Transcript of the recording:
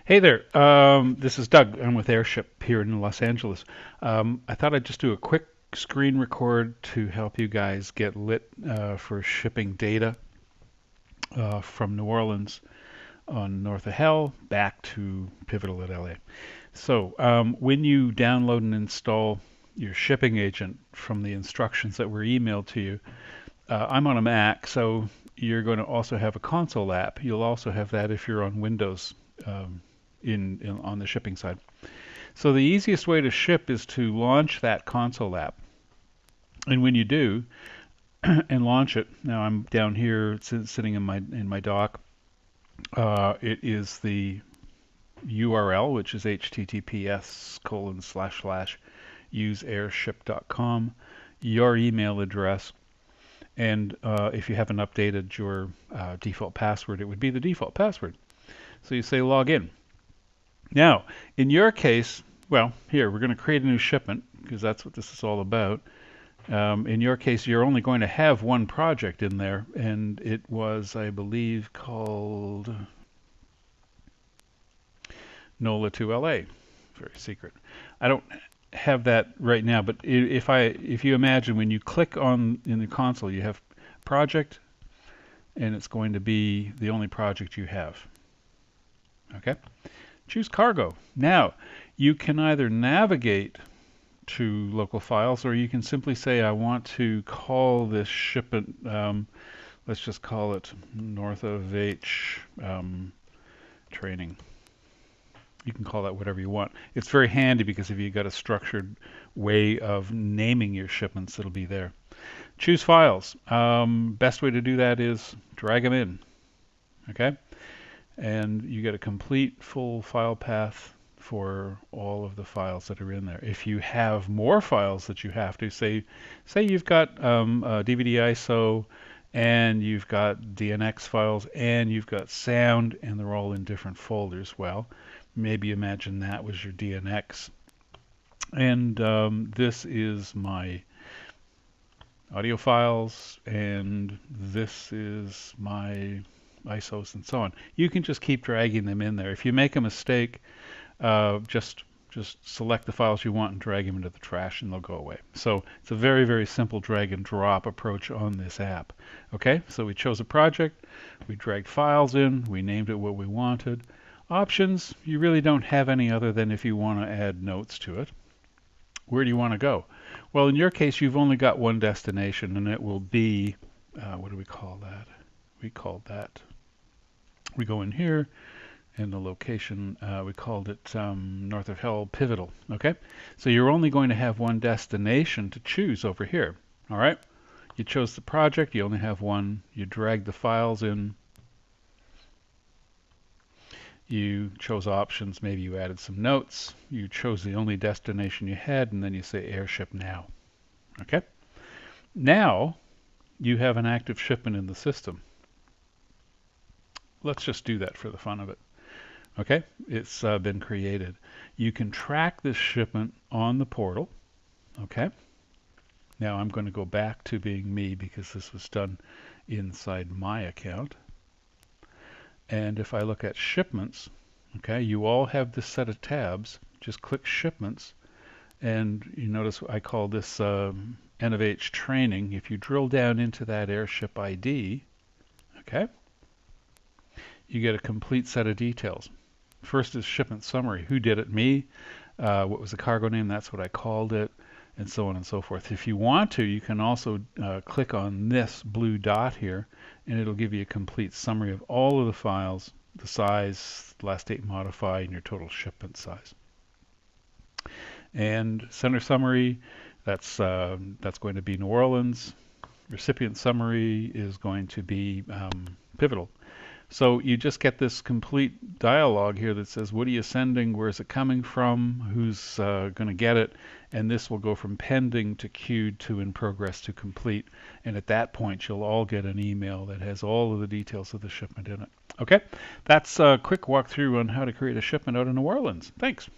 Hey there, this is Doug. I'm with Airship here in Los Angeles. I thought I'd just do a quick screen record to help you guys get lit for shipping data from New Orleans on North of Hell back to Pivotal at LA. So when you download and install your shipping agent from the instructions that were emailed to you, I'm on a Mac, so you're going to also have a console app. You'll also have that if you're on Windows. On the shipping side. So the easiest way to ship is to launch that console app. And when you do and launch it, now I'm down here sitting in my dock. It is the URL, which is https://useairship.com, your email address, and if you haven't updated your default password, it would be the default password. So you say log in. Now, in your case, well, here, we're going to create a new shipment because that's what this is all about. In your case, you're only going to have one project in there, and it was, I believe, called NOLA to LA. Very secret. I don't have that right now, but if you imagine when you click on in the console, you have project, and it's going to be the only project you have. Okay? Choose cargo. Now, you can either navigate to local files, or you can simply say, I want to call this shipment, let's just call it North of H training. You can call that whatever you want. It's very handy because if you've got a structured way of naming your shipments, it'll be there. Choose files. Best way to do that is drag them in. Okay? And you get a complete full file path for all of the files that are in there. If you have more files that you have to, say you've got DVD ISO, and you've got DNX files, and you've got sound, and they're all in different folders. Well, maybe imagine that was your DNX. And this is my audio files, and this is my ISOs and so on. You can just keep dragging them in there. If you make a mistake, just select the files you want and drag them into the trash and they'll go away. So it's a very, very simple drag and drop approach on this app. Okay, so we chose a project, we dragged files in, we named it what we wanted. Options, you really don't have any other than if you want to add notes to it. Where do you want to go? Well, in your case, you've only got one destination, and it will be, what do we call that? We called that. We go in here, and the location, we called it North of Hell Pivotal. Okay, so you're only going to have one destination to choose over here. All right, you chose the project, you only have one. You drag the files in. You chose options, maybe you added some notes. You chose the only destination you had, and then you say Airship now. Okay, now you have an active shipment in the system. Let's just do that for the fun of it. Okay, it's been created. You can track this shipment on the portal. Okay, now I'm going to go back to being me because this was done inside my account. And if I look at shipments, okay, you all have this set of tabs. Just click shipments, and you notice I call this N of H training. If you drill down into that Airship ID, okay, you get a complete set of details. First is shipment summary. Who did it? Me. What was the cargo name? That's what I called it, and so on and so forth. If you want to, you can also click on this blue dot here, and it'll give you a complete summary of all of the files, the size, last date modified, and your total shipment size. And sender summary, that's going to be New Orleans. Recipient summary is going to be Pivotal. So you just get this complete dialogue here that says, what are you sending? Where is it coming from? Who's going to get it? And this will go from pending to queued to in progress to complete. And at that point, you'll all get an email that has all of the details of the shipment in it. Okay, that's a quick walkthrough on how to create a shipment out of New Orleans. Thanks.